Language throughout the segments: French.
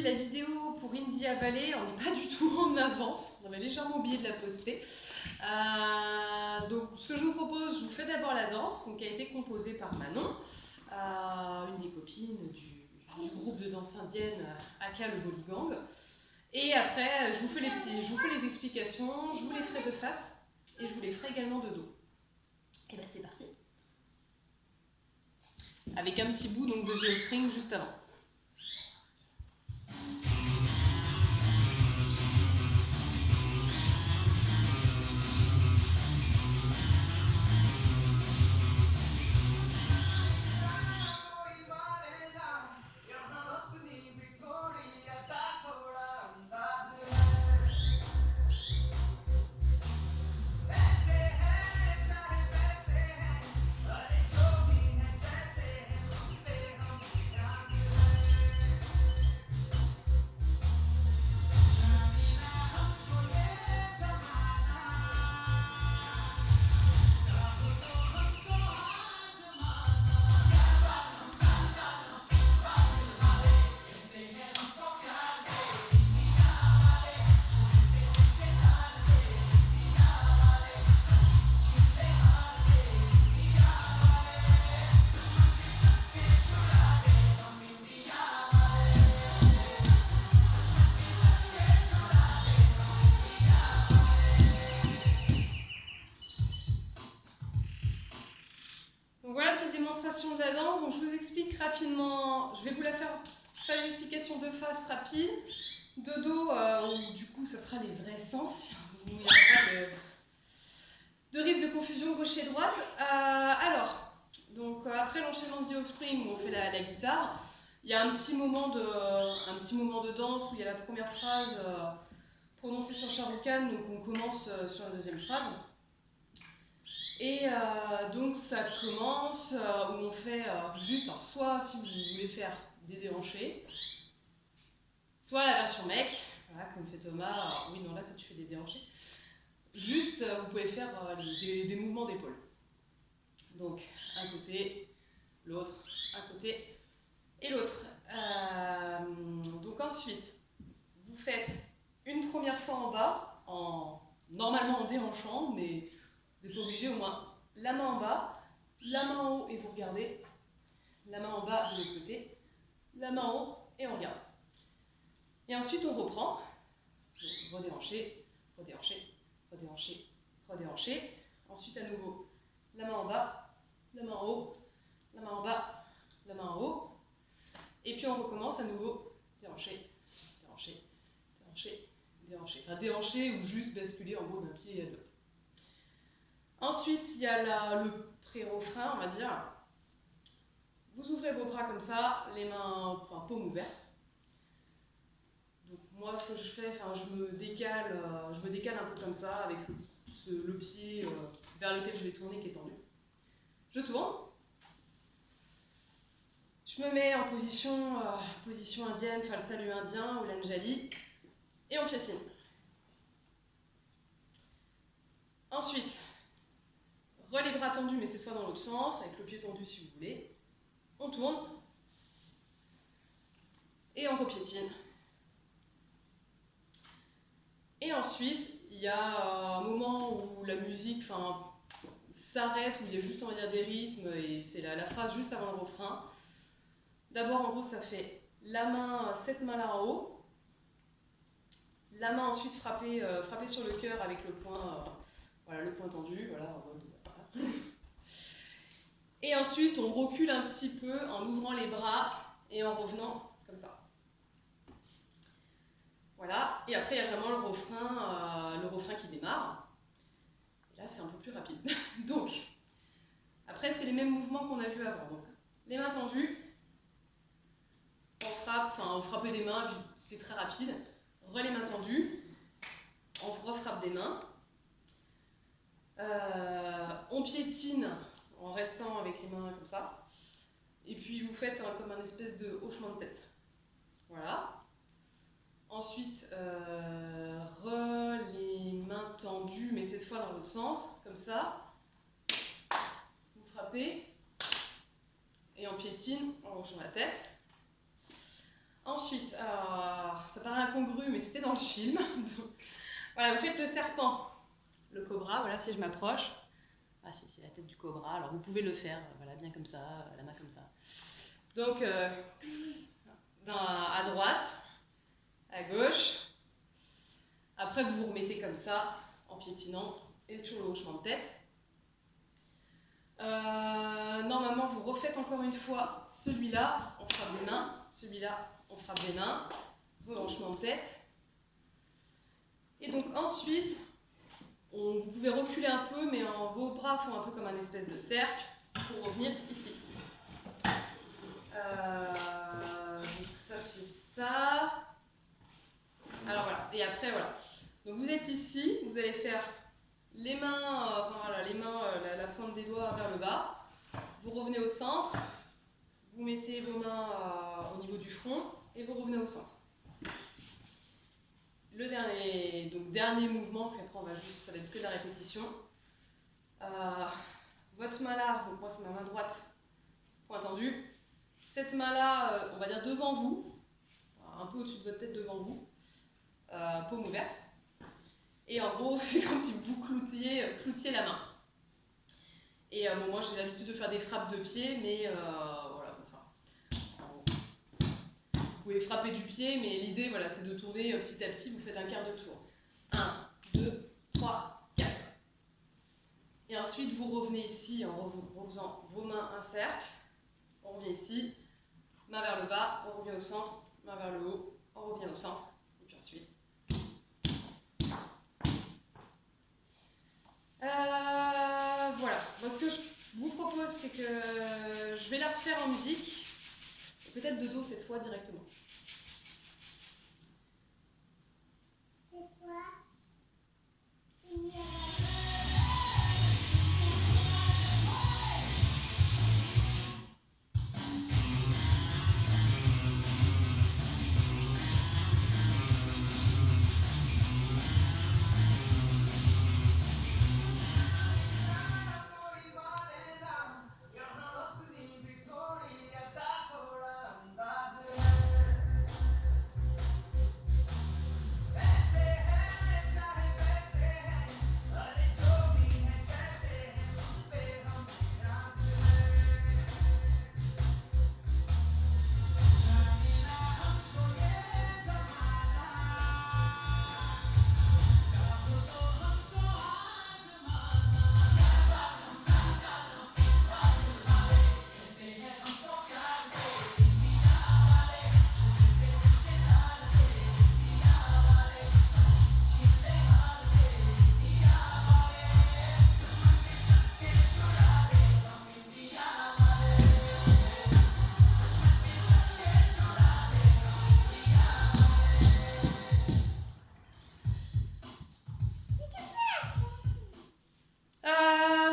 la vidéo pour India Ballet, on n'est pas du tout en avance, on avait légèrement oublié de la poster. Donc ce que je vous propose, je vous fais d'abord la danse, donc, qui a été composée par Manon, une des copines du groupe de danse indienne Aka le Boligang. Et après, je vous fais les explications, je vous les ferai de face et je vous les ferai également de dos. Et bien c'est parti. Avec un petit bout donc, de Geospring juste avant. De la danse, donc je vous explique rapidement, je vais vous la faire une explication de face rapide, de dos, où du coup ça sera les vrais sens, il n'y aura pas de risque de confusion gauche et droite. Alors, donc après l'enchaînement de The Offspring où on fait la guitare, il y a un petit moment de danse où il y a la première phrase prononcée sur Shah Rukh Khan, donc on commence sur la deuxième phrase. Et donc ça commence où on fait juste, alors, soit si vous voulez faire des déhanchés, soit la version mec, voilà, comme fait Thomas, oui non là toi tu fais des déhanchés, juste vous pouvez faire des mouvements d'épaule. Donc un côté, l'autre, un côté et l'autre. Donc ensuite, vous faites une première fois en bas, normalement en déhanchant, mais vous n'êtes pas obligé, au moins la main en bas, la main en haut et vous regardez, la main en bas de l'autre côté, la main en haut et on regarde. Et ensuite on reprend, redéhancher, redéhancher, redéhancher, redéhancher. Ensuite à nouveau, la main en bas, la main en haut, la main en bas, la main en haut. Et puis on recommence à nouveau, déhancher, déhancher, déhancher, déhancher. Enfin déhancher ou juste basculer en gros d'un pied à l'autre. Ensuite, il y a le pré-refrain, on va dire. Vous ouvrez vos bras comme ça, les mains, enfin paumes ouvertes. Donc moi, ce que je fais, je me décale un peu comme ça, avec le pied vers lequel je vais tourner qui est tendu. Je tourne. Je me mets en position indienne, enfin le salut indien ou l'anjali, et on piétine. Ensuite, les bras tendus, mais cette fois dans l'autre sens, avec le pied tendu si vous voulez. On tourne. Et on repiétine. Et ensuite, il y a un moment où la musique s'arrête, où il y a juste, on va dire, des rythmes, et c'est la phrase juste avant le refrain. D'abord, en gros, ça fait cette main-là en haut. La main ensuite frappée sur le cœur avec le poing, le poing tendu, voilà. Et ensuite, on recule un petit peu en ouvrant les bras et en revenant comme ça. Voilà, et après il y a vraiment le refrain qui démarre. Et là, c'est un peu plus rapide. Donc, après, c'est les mêmes mouvements qu'on a vus avant. Donc, les mains tendues, on frappe des mains, puis c'est très rapide. Les mains tendues, on refrappe des mains. On piétine en restant avec les mains comme ça. Et puis vous faites comme un espèce de hochement de tête. Voilà. Ensuite, les mains tendues, mais cette fois dans l'autre sens, comme ça. Vous frappez et on piétine en hochant la tête. Ensuite, ça paraît incongru, mais c'était dans le film. Donc, voilà, vous faites le serpent, le cobra, voilà, si je m'approche. Ah, c'est la tête du cobra, alors vous pouvez le faire, voilà, bien comme ça, la main comme ça. Donc, à droite, à gauche. Après, vous vous remettez comme ça, en piétinant, et toujours le hochement de tête. Normalement, vous refaites encore une fois celui-là, on frappe des mains, celui-là, on frappe des mains, relâchement de tête. Et donc ensuite, vous pouvez reculer un peu, mais vos bras font un peu comme un espèce de cercle pour revenir ici. Donc ça fait ça. Alors voilà, et après voilà. Donc vous êtes ici, vous allez faire les mains, la pointe des doigts vers le bas. Vous revenez au centre, vous mettez vos mains au niveau du front et vous revenez au centre. Le dernier mouvement, parce qu'après ça va être que de la répétition. Votre main là, donc moi c'est ma main droite, point tendu. Cette main là, on va dire devant vous, un peu au-dessus de votre tête devant vous, paume ouverte. Et en gros, c'est comme si vous cloutiez la main. Et moi j'ai l'habitude de faire des frappes de pied, mais voilà, vous pouvez frapper du pied, mais l'idée voilà, c'est de tourner petit à petit, vous faites un quart de tour. 1, 2, 3, 4. Et ensuite vous revenez ici en faisant vos mains un cercle. On revient ici, main vers le bas, on revient au centre, main vers le haut, on revient au centre, et puis ensuite. Voilà, moi ce que je vous propose c'est que je vais la refaire en musique, et peut-être de dos cette fois directement. C'est quoi?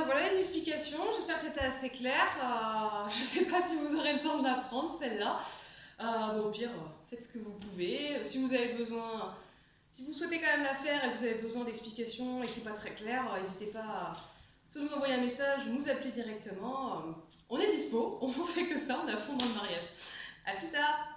Voilà les explications, j'espère que c'était assez clair. Je ne sais pas si vous aurez le temps de l'apprendre celle-là. Au pire, faites ce que vous pouvez. Si vous avez besoin, si vous souhaitez quand même la faire et que vous avez besoin d'explications et que c'est pas très clair, n'hésitez pas à soit nous envoyer un message ou nous appeler directement. On est dispo, on ne fait que ça, on est à fond dans le mariage. À plus tard.